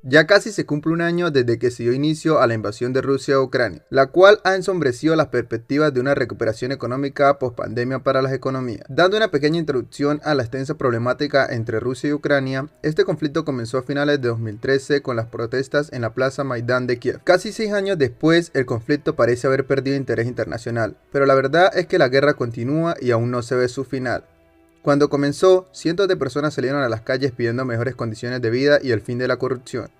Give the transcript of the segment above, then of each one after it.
Ya casi se cumple un año desde que se dio inicio a la invasión de Rusia a Ucrania, la cual ha ensombrecido las perspectivas de una recuperación económica post-pandemia para las economías. Dando una pequeña introducción a la extensa problemática entre Rusia y Ucrania, este conflicto comenzó a finales de 2013 con las protestas en la plaza Maidán de Kiev. Casi 6 años después, el conflicto parece haber perdido interés internacional, pero la verdad es que la guerra continúa y aún no se ve su final. Cuando comenzó, cientos de personas salieron a las calles pidiendo mejores condiciones de vida y el fin de la corrupción.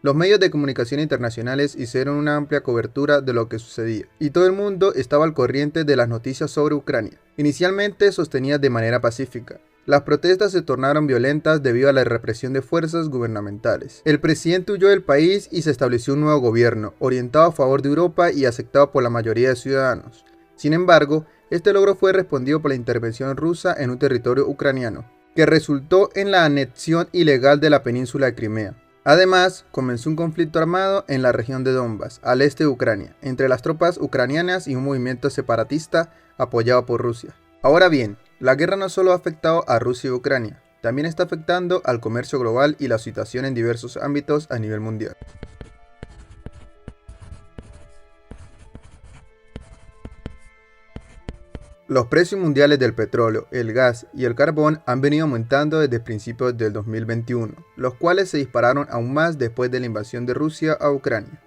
Los medios de comunicación internacionales hicieron una amplia cobertura de lo que sucedía, y todo el mundo estaba al corriente de las noticias sobre Ucrania, inicialmente sostenidas de manera pacífica. Las protestas se tornaron violentas debido a la represión de fuerzas gubernamentales. El presidente huyó del país y se estableció un nuevo gobierno, orientado a favor de Europa y aceptado por la mayoría de ciudadanos. Sin embargo, este logro fue respondido por la intervención rusa en un territorio ucraniano, que resultó en la anexión ilegal de la península de Crimea. Además, comenzó un conflicto armado en la región de Donbass, al este de Ucrania, entre las tropas ucranianas y un movimiento separatista apoyado por Rusia. Ahora bien, la guerra no solo ha afectado a Rusia y Ucrania, también está afectando al comercio global y la situación en diversos ámbitos a nivel mundial. Los precios mundiales del petróleo, el gas y el carbón han venido aumentando desde principios del 2021, los cuales se dispararon aún más después de la invasión de Rusia a Ucrania,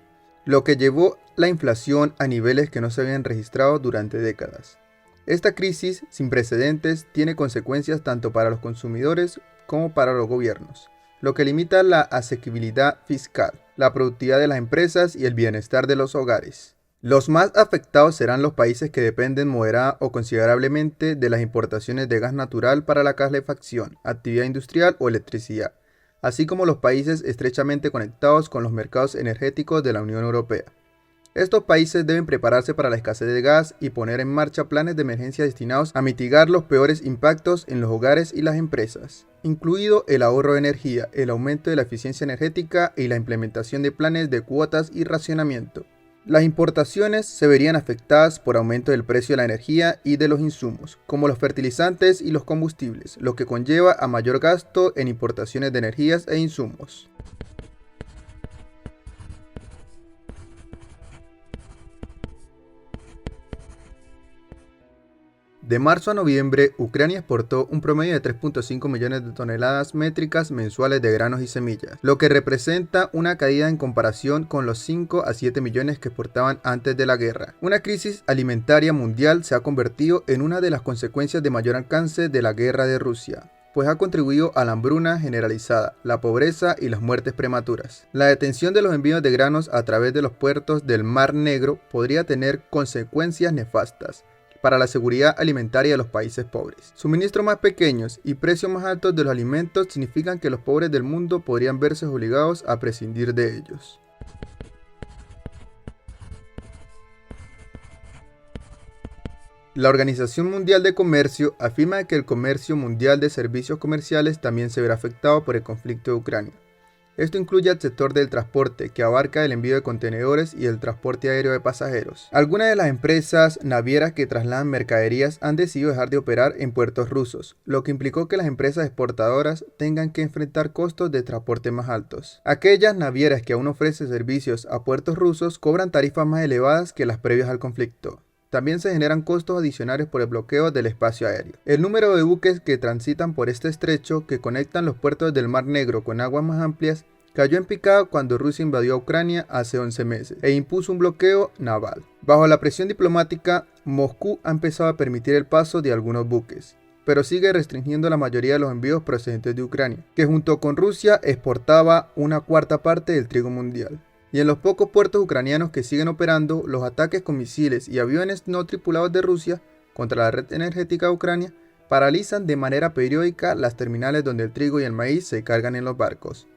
lo que llevó la inflación a niveles que no se habían registrado durante décadas. Esta crisis sin precedentes tiene consecuencias tanto para los consumidores como para los gobiernos, lo que limita la asequibilidad fiscal, la productividad de las empresas y el bienestar de los hogares. Los más afectados serán los países que dependen moderada o considerablemente de las importaciones de gas natural para la calefacción, actividad industrial o electricidad, así como los países estrechamente conectados con los mercados energéticos de la Unión Europea. Estos países deben prepararse para la escasez de gas y poner en marcha planes de emergencia destinados a mitigar los peores impactos en los hogares y las empresas, incluido el ahorro de energía, el aumento de la eficiencia energética y la implementación de planes de cuotas y racionamiento. Las importaciones se verían afectadas por aumento del precio de la energía y de los insumos, como los fertilizantes y los combustibles, lo que conlleva a mayor gasto en importaciones de energías e insumos. De marzo a noviembre, Ucrania exportó un promedio de 3.5 millones de toneladas métricas mensuales de granos y semillas, lo que representa una caída en comparación con los 5 a 7 millones que exportaban antes de la guerra. Una crisis alimentaria mundial se ha convertido en una de las consecuencias de mayor alcance de la guerra de Rusia, pues ha contribuido a la hambruna generalizada, la pobreza y las muertes prematuras. La detención de los envíos de granos a través de los puertos del Mar Negro podría tener consecuencias nefastas para la seguridad alimentaria de los países pobres. Suministros más pequeños y precios más altos de los alimentos significan que los pobres del mundo podrían verse obligados a prescindir de ellos. La Organización Mundial de Comercio afirma que el comercio mundial de servicios comerciales también se verá afectado por el conflicto de Ucrania. Esto incluye al sector del transporte, que abarca el envío de contenedores y el transporte aéreo de pasajeros. Algunas de las empresas navieras que trasladan mercaderías han decidido dejar de operar en puertos rusos, lo que implicó que las empresas exportadoras tengan que enfrentar costos de transporte más altos. Aquellas navieras que aún ofrecen servicios a puertos rusos cobran tarifas más elevadas que las previas al conflicto. También se generan costos adicionales por el bloqueo del espacio aéreo. El número de buques que transitan por este estrecho que conectan los puertos del Mar Negro con aguas más amplias cayó en picado cuando Rusia invadió a Ucrania hace 11 meses e impuso un bloqueo naval. Bajo la presión diplomática, Moscú ha empezado a permitir el paso de algunos buques, pero sigue restringiendo la mayoría de los envíos procedentes de Ucrania, que junto con Rusia exportaba una cuarta parte del trigo mundial. Y en los pocos puertos ucranianos que siguen operando, los ataques con misiles y aviones no tripulados de Rusia contra la red energética de Ucrania paralizan de manera periódica las terminales donde el trigo y el maíz se cargan en los barcos.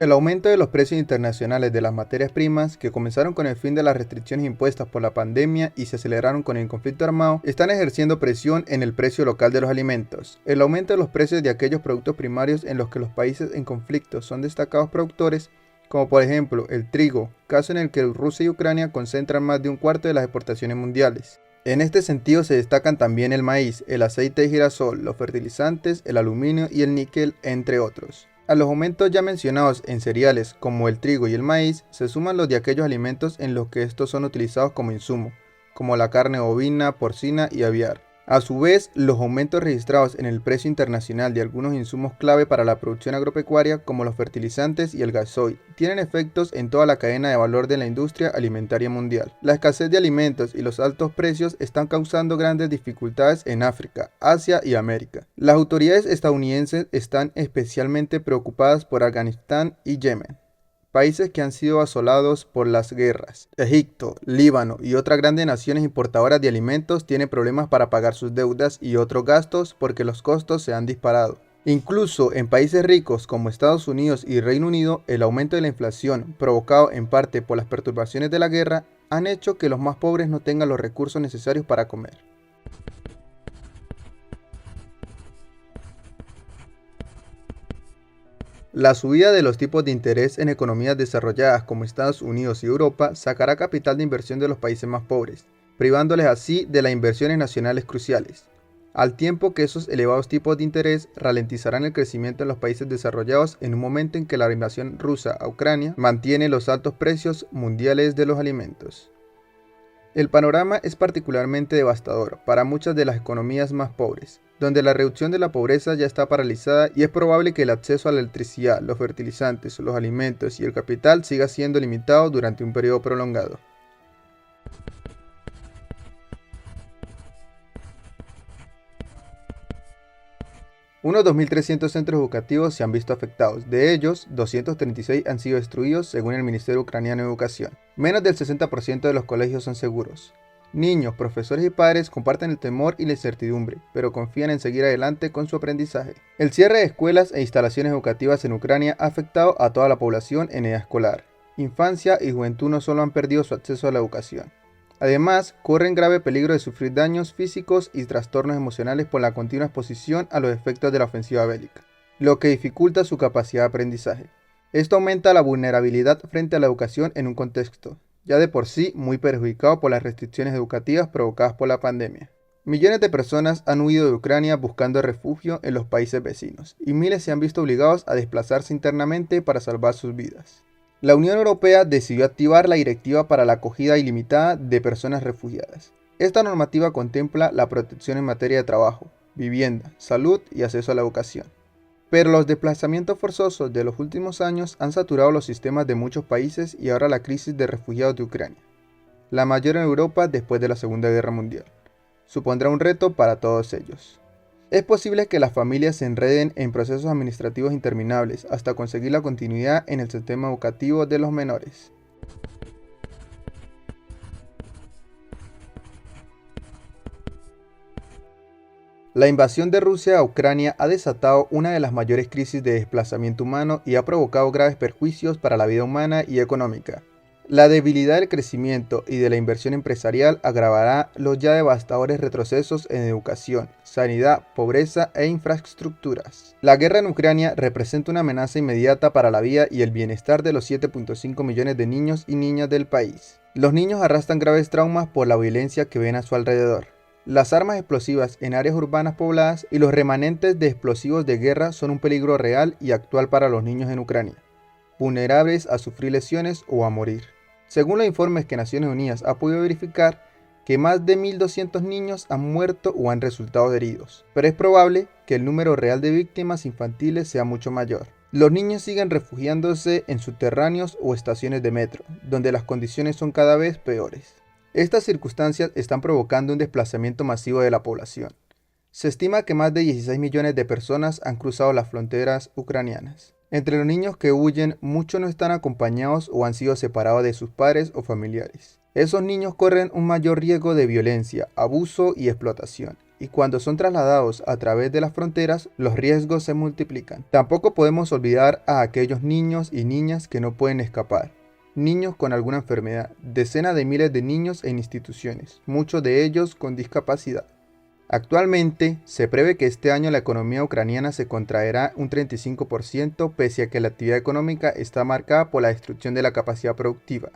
El aumento de los precios internacionales de las materias primas, que comenzaron con el fin de las restricciones impuestas por la pandemia y se aceleraron con el conflicto armado, están ejerciendo presión en el precio local de los alimentos. El aumento de los precios de aquellos productos primarios en los que los países en conflicto son destacados productores, como por ejemplo el trigo, caso en el que Rusia y Ucrania concentran más de un cuarto de las exportaciones mundiales. En este sentido se destacan también el maíz, el aceite de girasol, los fertilizantes, el aluminio y el níquel, entre otros. A los aumentos ya mencionados en cereales como el trigo y el maíz, se suman los de aquellos alimentos en los que estos son utilizados como insumo, como la carne bovina, porcina y aviar. A su vez, los aumentos registrados en el precio internacional de algunos insumos clave para la producción agropecuaria, como los fertilizantes y el gasoil, tienen efectos en toda la cadena de valor de la industria alimentaria mundial. La escasez de alimentos y los altos precios están causando grandes dificultades en África, Asia y América. Las autoridades estadounidenses están especialmente preocupadas por Afganistán y Yemen, países que han sido asolados por las guerras. Egipto, Líbano y otras grandes naciones importadoras de alimentos tienen problemas para pagar sus deudas y otros gastos porque los costos se han disparado. Incluso en países ricos como Estados Unidos y Reino Unido, el aumento de la inflación, provocado en parte por las perturbaciones de la guerra, han hecho que los más pobres no tengan los recursos necesarios para comer. La subida de los tipos de interés en economías desarrolladas como Estados Unidos y Europa sacará capital de inversión de los países más pobres, privándoles así de las inversiones nacionales cruciales, al tiempo que esos elevados tipos de interés ralentizarán el crecimiento en los países desarrollados en un momento en que la invasión rusa a Ucrania mantiene los altos precios mundiales de los alimentos. El panorama es particularmente devastador para muchas de las economías más pobres, donde la reducción de la pobreza ya está paralizada y es probable que el acceso a la electricidad, los fertilizantes, los alimentos y el capital siga siendo limitado durante un periodo prolongado. Unos 2.300 centros educativos se han visto afectados, de ellos 236 han sido destruidos según el Ministerio Ucraniano de Educación. Menos del 60% de los colegios son seguros. Niños, profesores y padres comparten el temor y la incertidumbre, pero confían en seguir adelante con su aprendizaje. El cierre de escuelas e instalaciones educativas en Ucrania ha afectado a toda la población en edad escolar. Infancia y juventud no solo han perdido su acceso a la educación. Además, corren grave peligro de sufrir daños físicos y trastornos emocionales por la continua exposición a los efectos de la ofensiva bélica, lo que dificulta su capacidad de aprendizaje. Esto aumenta la vulnerabilidad frente a la educación en un contexto, ya de por sí muy perjudicado por las restricciones educativas provocadas por la pandemia. Millones de personas han huido de Ucrania buscando refugio en los países vecinos, y miles se han visto obligados a desplazarse internamente para salvar sus vidas. La Unión Europea decidió activar la Directiva para la acogida ilimitada de personas refugiadas. Esta normativa contempla la protección en materia de trabajo, vivienda, salud y acceso a la educación. Pero los desplazamientos forzosos de los últimos años han saturado los sistemas de muchos países y ahora la crisis de refugiados de Ucrania, la mayor en Europa después de la Segunda Guerra Mundial, supondrá un reto para todos ellos. Es posible que las familias se enreden en procesos administrativos interminables hasta conseguir la continuidad en el sistema educativo de los menores. La invasión de Rusia a Ucrania ha desatado una de las mayores crisis de desplazamiento humano y ha provocado graves perjuicios para la vida humana y económica. La debilidad del crecimiento y de la inversión empresarial agravará los ya devastadores retrocesos en educación, sanidad, pobreza e infraestructuras. La guerra en Ucrania representa una amenaza inmediata para la vida y el bienestar de los 7.5 millones de niños y niñas del país. Los niños arrastran graves traumas por la violencia que ven a su alrededor. Las armas explosivas en áreas urbanas pobladas y los remanentes de explosivos de guerra son un peligro real y actual para los niños en Ucrania, vulnerables a sufrir lesiones o a morir. Según los informes que Naciones Unidas ha podido verificar, que más de 1.200 niños han muerto o han resultado heridos, pero es probable que el número real de víctimas infantiles sea mucho mayor. Los niños siguen refugiándose en subterráneos o estaciones de metro, donde las condiciones son cada vez peores. Estas circunstancias están provocando un desplazamiento masivo de la población. Se estima que más de 16 millones de personas han cruzado las fronteras ucranianas. Entre los niños que huyen, muchos no están acompañados o han sido separados de sus padres o familiares. Esos niños corren un mayor riesgo de violencia, abuso y explotación, y cuando son trasladados a través de las fronteras, los riesgos se multiplican. Tampoco podemos olvidar a aquellos niños y niñas que no pueden escapar. Niños con alguna enfermedad, decenas de miles de niños en instituciones, muchos de ellos con discapacidad. Actualmente, se prevé que este año la economía ucraniana se contraerá un 35% pese a que la actividad económica está marcada por la destrucción de la capacidad productiva.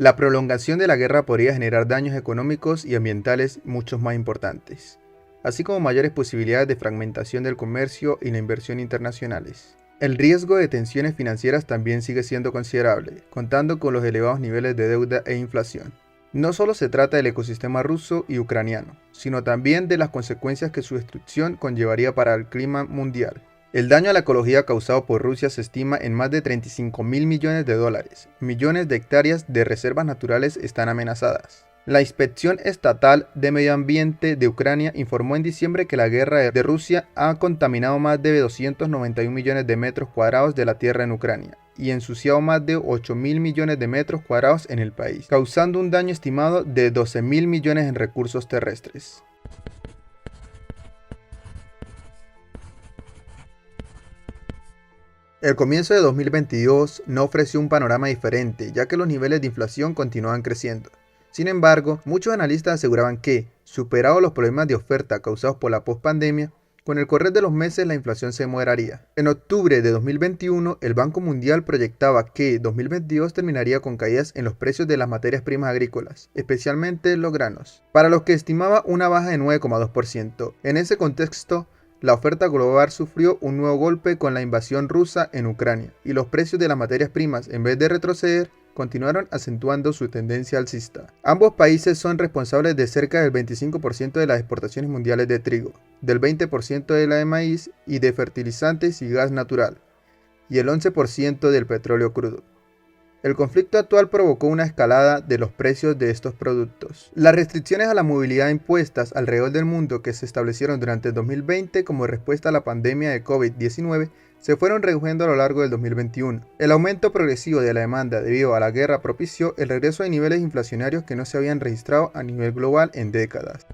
La prolongación de la guerra podría generar daños económicos y ambientales muchos más importantes, así como mayores posibilidades de fragmentación del comercio y la inversión internacionales. El riesgo de tensiones financieras también sigue siendo considerable, contando con los elevados niveles de deuda e inflación. No solo se trata del ecosistema ruso y ucraniano, sino también de las consecuencias que su destrucción conllevaría para el clima mundial. El daño a la ecología causado por Rusia se estima en más de 35.000 millones de dólares. Millones de hectáreas de reservas naturales están amenazadas. La Inspección Estatal de Medio Ambiente de Ucrania informó en diciembre que la guerra de Rusia ha contaminado más de 291 millones de metros cuadrados de la tierra en Ucrania y ensuciado más de 8.000 millones de metros cuadrados en el país, causando un daño estimado de 12.000 millones en recursos terrestres. El comienzo de 2022 no ofreció un panorama diferente, ya que los niveles de inflación continuaban creciendo. Sin embargo, muchos analistas aseguraban que, superados los problemas de oferta causados por la pospandemia, con el correr de los meses la inflación se moderaría. En octubre de 2021, el Banco Mundial proyectaba que 2022 terminaría con caídas en los precios de las materias primas agrícolas, especialmente los granos, para los que estimaba una baja de 9,2%. En ese contexto, la oferta global sufrió un nuevo golpe con la invasión rusa en Ucrania, y los precios de las materias primas, en vez de retroceder, continuaron acentuando su tendencia alcista. Ambos países son responsables de cerca del 25% de las exportaciones mundiales de trigo, del 20% de la de maíz y de fertilizantes y gas natural, y el 11% del petróleo crudo. El conflicto actual provocó una escalada de los precios de estos productos. Las restricciones a la movilidad impuestas alrededor del mundo que se establecieron durante el 2020 como respuesta a la pandemia de COVID-19 se fueron reduciendo a lo largo del 2021. El aumento progresivo de la demanda debido a la guerra propició el regreso de niveles inflacionarios que no se habían registrado a nivel global en décadas.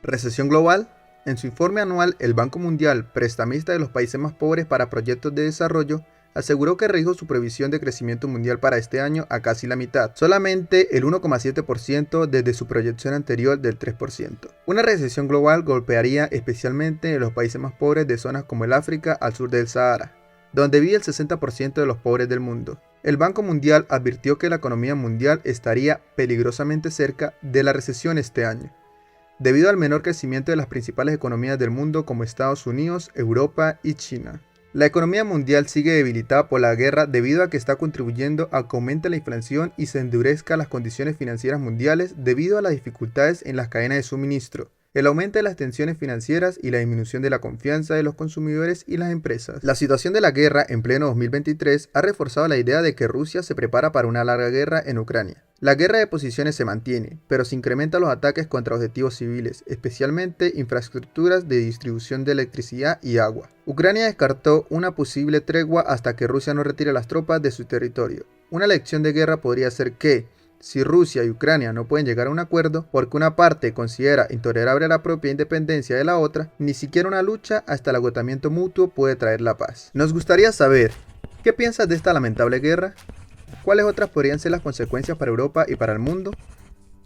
Recesión global. En su informe anual, el Banco Mundial, prestamista de los países más pobres para proyectos de desarrollo, aseguró que redujo su previsión de crecimiento mundial para este año a casi la mitad, solamente el 1,7% desde su proyección anterior del 3%. Una recesión global golpearía especialmente en los países más pobres de zonas como el África al sur del Sahara, donde vive el 60% de los pobres del mundo. El Banco Mundial advirtió que la economía mundial estaría peligrosamente cerca de la recesión este año, debido al menor crecimiento de las principales economías del mundo como Estados Unidos, Europa y China. La economía mundial sigue debilitada por la guerra debido a que está contribuyendo a que aumente la inflación y se endurezcan las condiciones financieras mundiales debido a las dificultades en las cadenas de suministro, el aumento de las tensiones financieras y la disminución de la confianza de los consumidores y las empresas. La situación de la guerra en pleno 2023 ha reforzado la idea de que Rusia se prepara para una larga guerra en Ucrania. La guerra de posiciones se mantiene, pero se incrementan los ataques contra objetivos civiles, especialmente infraestructuras de distribución de electricidad y agua. Ucrania descartó una posible tregua hasta que Rusia no retire las tropas de su territorio. Una lección de guerra podría ser que, si Rusia y Ucrania no pueden llegar a un acuerdo, porque una parte considera intolerable la propia independencia de la otra, ni siquiera una lucha hasta el agotamiento mutuo puede traer la paz. Nos gustaría saber, ¿qué piensas de esta lamentable guerra? ¿Cuáles otras podrían ser las consecuencias para Europa y para el mundo?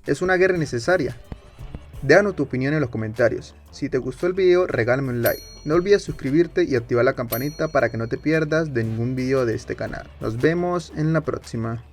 ¿Es una guerra innecesaria? Déjanos tu opinión en los comentarios. Si te gustó el video, regálame un like. No olvides suscribirte y activar la campanita para que no te pierdas de ningún video de este canal. Nos vemos en la próxima.